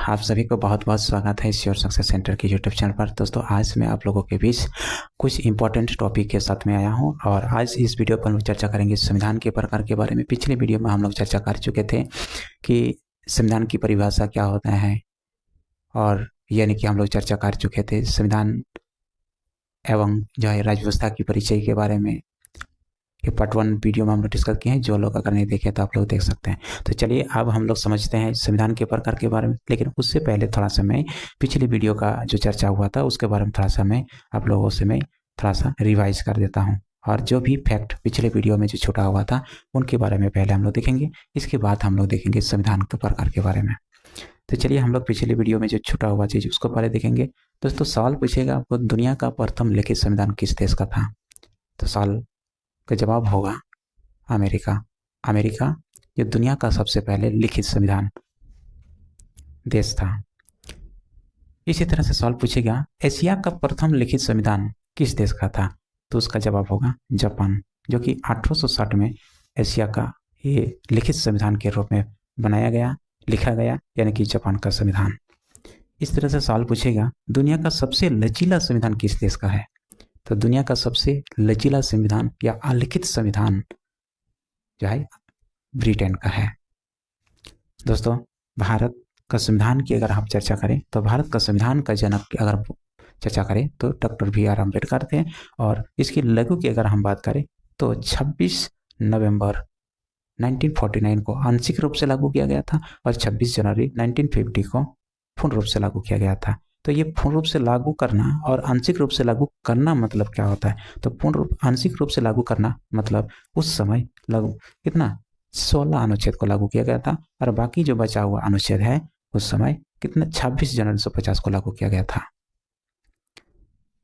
आप सभी को बहुत बहुत स्वागत है श्योर सक्सेस सेंटर के यूट्यूब चैनल पर। दोस्तों, आज मैं आप लोगों के बीच कुछ इंपॉर्टेंट टॉपिक के साथ में आया हूं और आज इस वीडियो पर हम चर्चा करेंगे संविधान के प्रकार के बारे में। पिछले वीडियो में हम लोग चर्चा कर चुके थे कि संविधान की परिभाषा क्या होता है, और यानी कि हम लोग चर्चा कर चुके थे संविधान एवं जो है राज्य व्यवस्था की परिचय के बारे में। ये पार्ट 1 वीडियो में हम लोग डिस्कस किए हैं, जो लोग अगर नहीं देखे तो आप लोग देख सकते हैं। तो चलिए अब हम लोग समझते हैं संविधान के प्रकार के बारे में, लेकिन उससे पहले थोड़ा सा मैं पिछले वीडियो का जो चर्चा हुआ था उसके बारे में थोड़ा सा मैं आप लोगों से मैं थोड़ा सा रिवाइज कर देता हूँ, और जो भी फैक्ट पिछले वीडियो में जो छूटा हुआ था उनके बारे में पहले हम लोग देखेंगे। इसके बाद हम लोग देखेंगे संविधान के प्रकार के बारे में। तो चलिए हम लोग पिछले वीडियो में जो छूटा हुआ चीज़ उसको पहले देखेंगे। दोस्तों, सवाल पूछेगा आपको, दुनिया का प्रथम लिखित संविधान किस देश का था? तो सवाल का जवाब होगा अमेरिका। अमेरिका जो दुनिया का सबसे पहले लिखित संविधान देश था। इसी तरह से सवाल पूछेगा एशिया का प्रथम लिखित संविधान किस देश का था? तो उसका जवाब होगा जापान, जो कि 1860 में एशिया का ये लिखित संविधान के रूप में बनाया गया, लिखा गया, यानी कि जापान का संविधान। इस तरह से सवाल पूछेगा दुनिया का सबसे लचीला संविधान किस देश का है? तो दुनिया का सबसे लचीला संविधान या अलिखित संविधान जो है ब्रिटेन का है। दोस्तों, भारत का संविधान की अगर हम चर्चा करें तो भारत का संविधान का जनक की अगर चर्चा करें तो डॉक्टर बी.आर. अम्बेडकर थे, और इसकी लघु की अगर हम बात करें तो 26 नवंबर 1949 को आंशिक रूप से लागू किया गया था और 26 जनवरी 1950 को पूर्ण रूप से लागू किया गया था। तो ये पूर्ण रूप से लागू करना और आंशिक रूप से लागू करना मतलब क्या होता है? तो आंशिक रूप से लागू करना मतलब उस समय कितना 16 अनुच्छेद को लागू किया गया था, और बाकी जो बचा हुआ अनुच्छेद है उस समय कितना 26 जनवरी 1950 को लागू किया गया था।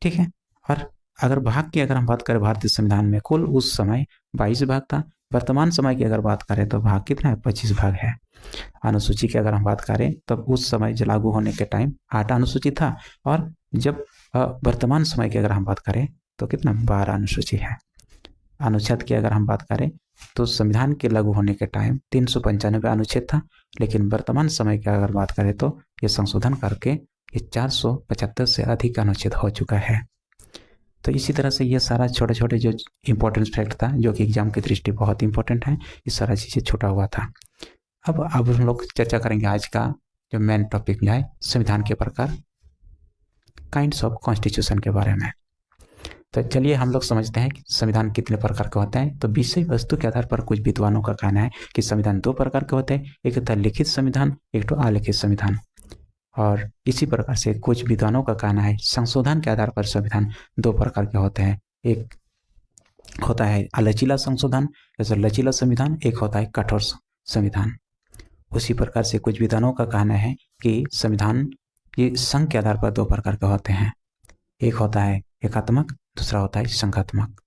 ठीक है। और अगर भाग की अगर हम बात करें भारतीय संविधान में कुल उस समय 22 भाग था। वर्तमान समय की अगर बात करें तो भाग कितना है? 25 भाग है। अनुसूची की अगर हम बात करें तब उस समय जो लागू होने के टाइम 8 अनुसूची था, और जब वर्तमान समय की अगर हम बात करें तो कितना 12 अनुसूची है। अनुच्छेद की अगर हम बात करें तो संविधान के लागू होने के टाइम 395 अनुच्छेद था, लेकिन वर्तमान समय की अगर बात करें तो ये संशोधन करके ये 475 से अधिक अनुच्छेद हो चुका है। तो इसी तरह से ये सारा छोटे छोटे जो इम्पोर्टेंट फैक्ट था, जो कि एग्जाम की दृष्टि बहुत इंपॉर्टेंट है, ये सारा चीज़ें छूटा हुआ था। अब हम लोग चर्चा करेंगे आज का जो मेन टॉपिक जो है संविधान के प्रकार, काइंड्स ऑफ कॉन्स्टिट्यूशन के बारे में। तो चलिए हम लोग समझते हैं कि संविधान कितने प्रकार के होते हैं। तो विषय वस्तु के आधार पर कुछ विद्वानों का कहना है कि संविधान 2 प्रकार के होते हैं, एक होता है लिखित संविधान, एक तो अलिखित संविधान। और इसी प्रकार से कुछ विद्वानों का कहना है संशोधन के आधार पर संविधान 2 प्रकार के होते हैं, एक होता है लचीला संशोधन जैसे लचीला संविधान, एक होता है कठोर संविधान। उसी प्रकार से कुछ विद्वानों का कहना है कि संविधान ये संघ के आधार पर 2 प्रकार के होते हैं, एक होता है एकात्मक, दूसरा होता है संघात्मक।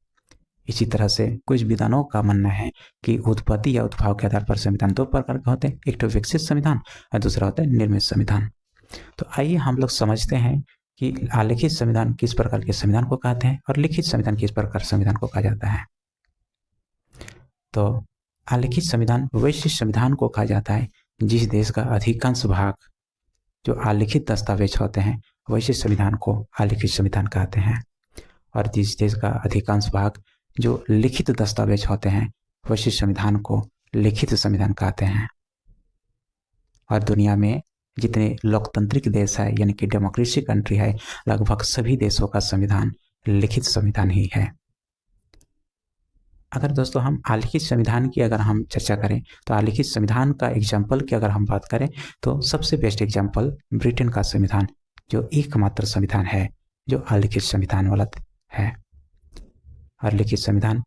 इसी तरह से कुछ विद्वानों का मानना है कि उत्पत्ति या उद्भव के आधार पर संविधान 2 प्रकार के होते हैं, एक तो विकसित संविधान और दूसरा होता है निर्मित संविधान। तो आइए हम लोग समझते हैं कि अलिखित संविधान किस प्रकार के संविधान को कहते हैं और लिखित संविधान किस प्रकार संविधान को कहा जाता है। तो अलिखित संविधान वैसे संविधान को कहा जाता है जिस देश का अधिकांश भाग जो अलिखित दस्तावेज होते हैं वैसे संविधान को अलिखित संविधान कहते हैं, और जिस देश का अधिकांश भाग जो लिखित दस्तावेज होते हैं वैसे संविधान को लिखित संविधान कहते हैं। और दुनिया में जितने लोकतांत्रिक देश है यानी कि डेमोक्रेसी कंट्री है, लगभग सभी देशों का संविधान लिखित संविधान ही है। अगर दोस्तों हम अलिखित संविधान की अगर हम चर्चा करें तो अलिखित संविधान का एग्जाम्पल की अगर हम बात करें तो सबसे बेस्ट एग्जाम्पल ब्रिटेन का संविधान, जो एकमात्र संविधान है जो अलिखित संविधान वाला है। और लिखित संविधान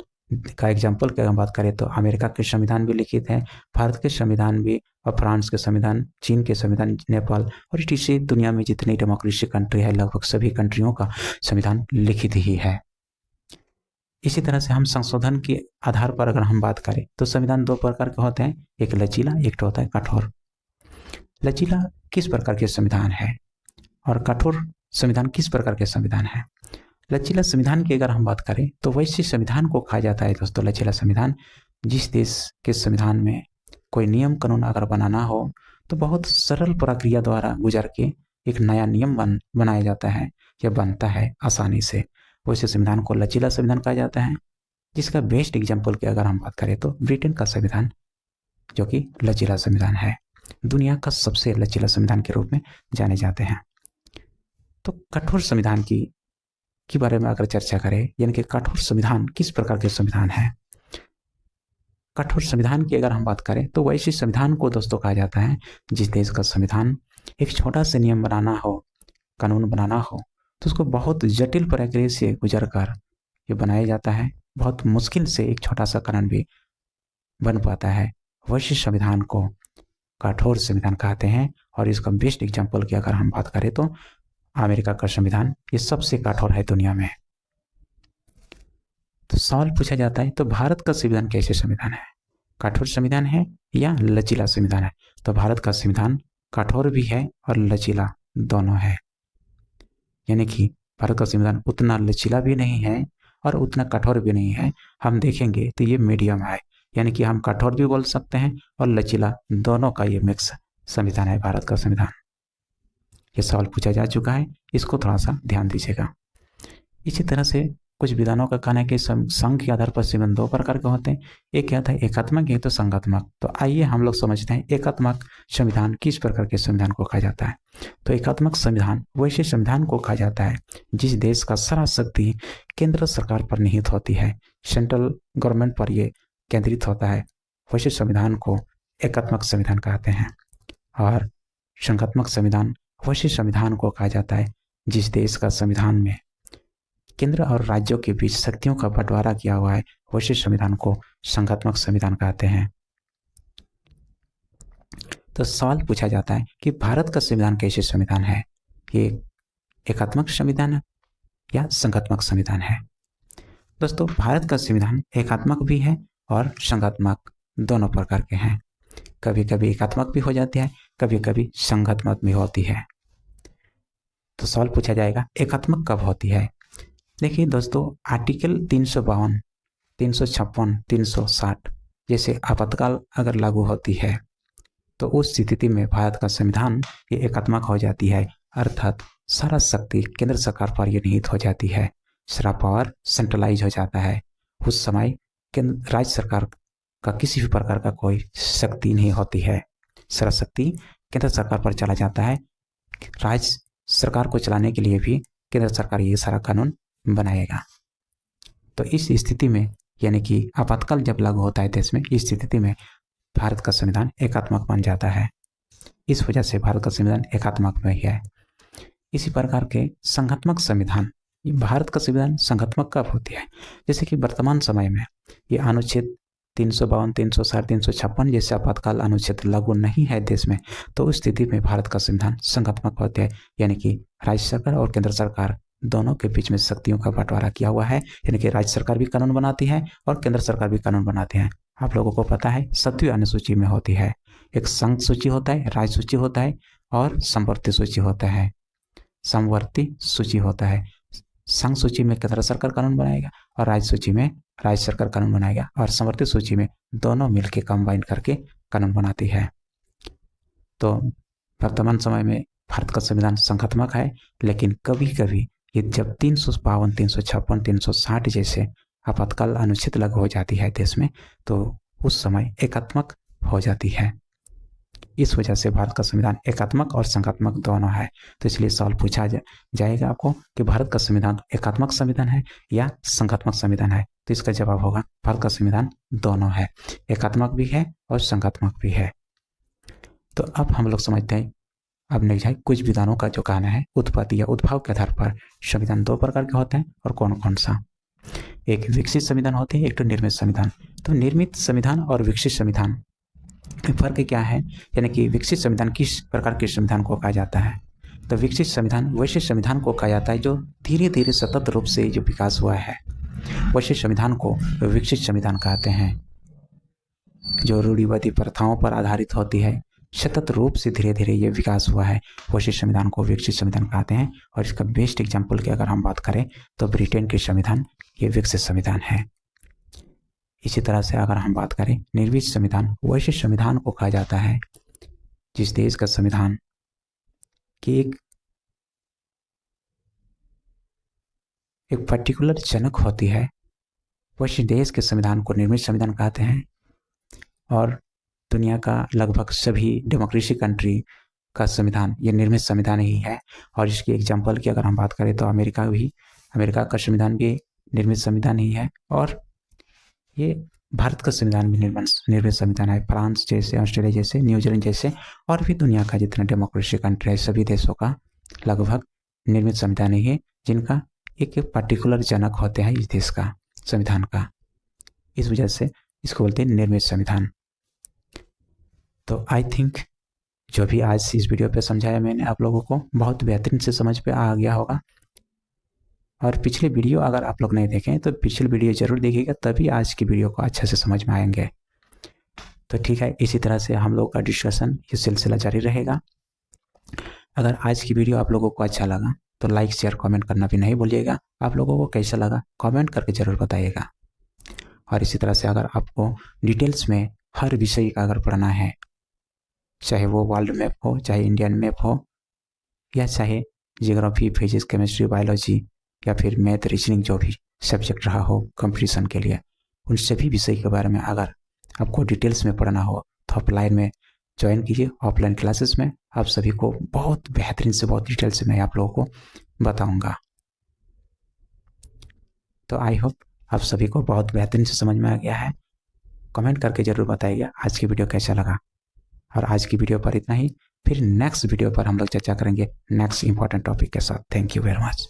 का एग्जाम्पल की अगर हम बात करें तो अमेरिका के संविधान भी लिखित है, भारत के संविधान भी, और फ्रांस के संविधान, चीन के संविधान, नेपाल, और इसी दुनिया में जितनी डेमोक्रेसी कंट्री है लगभग सभी कंट्रियों का संविधान लिखित ही है। इसी तरह से हम संशोधन के आधार पर अगर हम बात करें तो संविधान 2 प्रकार के होते हैं, एक लचीला, एक होता है कठोर। लचीला किस प्रकार के संविधान है और कठोर संविधान किस प्रकार के संविधान है? लचीला संविधान की अगर हम बात करें तो वैसे संविधान को कहा जाता है दोस्तों लचीला संविधान जिस देश के संविधान में कोई नियम कानून अगर बनाना हो तो बहुत सरल प्रक्रिया द्वारा गुजर के एक नया नियम बनाया जाता है या बनता है आसानी से। वैसे संविधान को लचीला संविधान कहा जाता है, जिसका बेस्ट एग्जाम्पल की अगर हम बात करें तो ब्रिटेन का संविधान, जो कि लचीला संविधान है, दुनिया का सबसे लचीला संविधान के रूप में जाने जाते हैं। तो कठोर संविधान की बारे में अगर चर्चा करें, यानी कि कठोर संविधान किस प्रकार के संविधान है। कठोर संविधान की अगर हम बात करें तो वैसे संविधान को दोस्तों कहा जाता है जिस देश का संविधान एक छोटा सा नियम बनाना हो, कानून बनाना हो, तो उसको बहुत जटिल प्रक्रिया से गुजर कर ये बनाया जाता है। बहुत मुश्किल से एक छोटा सा कानून भी बन पाता है। वैसे संविधान को कठोर संविधान कहते हैं। और इसका बेस्ट एग्जाम्पल की अगर हम बात करें तो अमेरिका का संविधान ये सबसे कठोर है दुनिया में। तो सवाल पूछा जाता है तो भारत का संविधान कैसे संविधान है, कठोर संविधान है या लचीला संविधान है। तो भारत का संविधान कठोर भी है और लचीला दोनों है, यानी कि भारत का संविधान उतना लचीला भी नहीं है और उतना कठोर भी नहीं है। हम देखेंगे तो ये मीडियम है, यानी कि हम कठोर भी बोल सकते हैं और लचीला, दोनों का ये मिक्स संविधान है भारत का संविधान। ये सवाल पूछा जा चुका है, इसको थोड़ा सा ध्यान दीजिएगा। इसी तरह से कुछ विद्वानों का कहना है कि संघ के आधार पर संविधान दो प्रकार के होते हैं, एक क्या था एकात्मक, एक तो संघात्मक। तो आइए हम लोग समझते हैं एकात्मक संविधान किस प्रकार के संविधान को कहा जाता है। तो एकात्मक संविधान वैसे संविधान को कहा जाता है जिस देश का सारा शक्ति केंद्र सरकार पर निहित होती है, सेंट्रल गवर्नमेंट पर ये केंद्रित होता है। वैसे संविधान को एकात्मक संविधान कहते हैं। और संघात्मक संविधान वैसे संविधान को कहा जाता है जिस देश का संविधान में केंद्र और राज्यों के बीच शक्तियों का बंटवारा किया हुआ है, वैसे संविधान को संघात्मक संविधान कहते हैं। तो सवाल पूछा जाता है कि भारत का संविधान कैसे संविधान है, ये एकात्मक संविधान है या संघात्मक संविधान है। दोस्तों भारत का संविधान एकात्मक भी है और संघात्मक दोनों प्रकार के हैं। कभी कभी एकात्मक भी हो जाती है, कभी कभी संघात्मक भी होती है। तो सवाल पूछा जाएगा एकात्मक कब होती है। देखिए दोस्तों, आर्टिकल 352, 356, 360 जैसे आपातकाल अगर लागू होती है तो उस स्थिति में भारत का संविधान ये एकात्मक हो जाती है, अर्थात सारा शक्ति केंद्र सरकार पर ये निहित हो जाती है, सारा पावर सेंट्रलाइज हो जाता है। उस समय राज्य सरकार का किसी भी प्रकार का कोई शक्ति नहीं होती है, सारा शक्ति केंद्र सरकार पर चला जाता है। राज्य सरकार को चलाने के लिए भी केंद्र सरकार ये सारा कानून बनाएगा। तो इस स्थिति में, यानी कि आपातकाल जब लागू होता है देश में, इस स्थिति में भारत का संविधान एकात्मक बन जाता है। इस वजह से भारत का संविधान एकात्मक में है। इसी प्रकार के संघात्मक संविधान, भारत का संविधान संघात्मक कब होती है, जैसे कि वर्तमान समय में ये अनुच्छेद 352, 360, 356 जैसे आपातकाल अनुच्छेद लागू नहीं है देश में, तो उस स्थिति में भारत का संविधान संघात्मक होता है, यानी कि राज्य सरकार और केंद्र सरकार दोनों के बीच में शक्तियों का बंटवारा किया हुआ है, यानी कि राज्य सरकार भी कानून बनाती है और केंद्र सरकार भी कानून बनाती है। आप लोगों को पता है 7वीं अनुसूची में होती है, एक संघ सूची होता है, राज्य सूची होता है और समवर्ती सूची होता है। समवर्ती सूची होता है, संघ सूची में केंद्र सरकार कानून बनाएगा और राज्य सूची में राज्य सरकार कानून बनाएगा, और समवर्ती सूची में दोनों मिलकर कंबाइन करके कानून बनाती है। तो वर्तमान समय में भारत का संविधान संघात्मक है, लेकिन कभी कभी ये जब 352, 356, 360 जैसे आपातकाल अनुच्छेद लागू हो जाती है देश में, तो उस समय एकात्मक हो जाती है। इस वजह से भारत का संविधान एकात्मक और संघात्मक दोनों है। तो इसलिए सवाल पूछा जाएगा आपको कि भारत का संविधान एकात्मक संविधान है या संघात्मक संविधान है, तो इसका जवाब होगा भारत का संविधान दोनों है, एकात्मक भी है और संघात्मक भी है। तो अब हम लोग समझते हैं, अब नहीं जाए कुछ विधानों का जो कहना है उत्पत्ति या उद्भव के आधार पर संविधान दो प्रकार के होते हैं और कौन कौन सा। एक विकसित संविधान होते हैं, एक तो निर्मित संविधान। तो निर्मित संविधान और विकसित संविधान में फर्क क्या है, यानी कि विकसित संविधान किस प्रकार के संविधान को कहा जाता है। तो विकसित संविधान वैसे संविधान को कहा जाता है जो धीरे धीरे सतत रूप से जो विकास हुआ है, वैसे संविधान को विकसित संविधान कहते हैं। जो रूढ़िवादी प्रथाओं पर आधारित होती है, सतत रूप से धीरे धीरे ये विकास हुआ है, वैसे संविधान को विकसित संविधान कहते हैं। और इसका बेस्ट एग्जाम्पल की अगर हम बात करें तो ब्रिटेन के संविधान ये विकसित संविधान है। इसी तरह से अगर हम बात करें निर्मित संविधान, वैसे संविधान को कहा जाता है जिस देश का संविधान की एक पर्टिकुलर जनक होती है, उस देश के संविधान को निर्मित संविधान कहते हैं। और दुनिया का लगभग सभी डेमोक्रेसी कंट्री का संविधान ये निर्मित संविधान ही है। और इसकी एग्जांपल की अगर हम बात करें तो अमेरिका का संविधान भी निर्मित संविधान ही है। और ये भारत का संविधान भी निर्मित संविधान है। फ्रांस जैसे, ऑस्ट्रेलिया जैसे, न्यूजीलैंड जैसे और भी दुनिया का जितना डेमोक्रेसी कंट्री है सभी देशों का लगभग निर्मित संविधान ही है, जिनका एक पर्टिकुलर जनक होते हैं इस देश का संविधान का। इस वजह से इसको बोलते हैं निर्मित संविधान। तो आई थिंक जो भी आज इस वीडियो पे समझाया मैंने आप लोगों को बहुत बेहतरीन से समझ पे आ गया होगा। और पिछले वीडियो अगर आप लोग नहीं देखें तो पिछले वीडियो जरूर देखिएगा, तभी आज की वीडियो को अच्छे से समझ में आएंगे। तो ठीक है, इसी तरह से हम लोग का डिस्कशन ये सिलसिला जारी रहेगा। अगर आज की वीडियो आप लोगों को अच्छा लगा तो लाइक शेयर कमेंट करना भी नहीं भूलिएगा। आप लोगों को कैसा लगा कमेंट करके ज़रूर बताइएगा। और इसी तरह से अगर आपको डिटेल्स में हर विषय का अगर पढ़ना है, चाहे वो वर्ल्ड मैप हो, चाहे इंडियन मैप हो, या चाहे जियोग्राफी, फिजिक्स, केमिस्ट्री, बायोलॉजी या फिर मैथ, रीजनिंग जो भी सब्जेक्ट रहा हो कंपटीशन के लिए, उन सभी विषय के बारे में अगर आपको डिटेल्स में पढ़ना हो तो आप लाइन में ज्वाइन कीजिए। ऑफलाइन क्लासेस में आप सभी को बहुत बेहतरीन से बहुत डिटेल से मैं आप लोगों को बताऊंगा। तो आई होप आप सभी को बहुत बेहतरीन से समझ में आ गया है। कमेंट करके ज़रूर बताइएगा आज की वीडियो कैसा लगा। और आज की वीडियो पर इतना ही, फिर नेक्स्ट वीडियो पर हम लोग चर्चा करेंगे नेक्स्ट इंपॉर्टेंट टॉपिक के साथ। Thank you very much.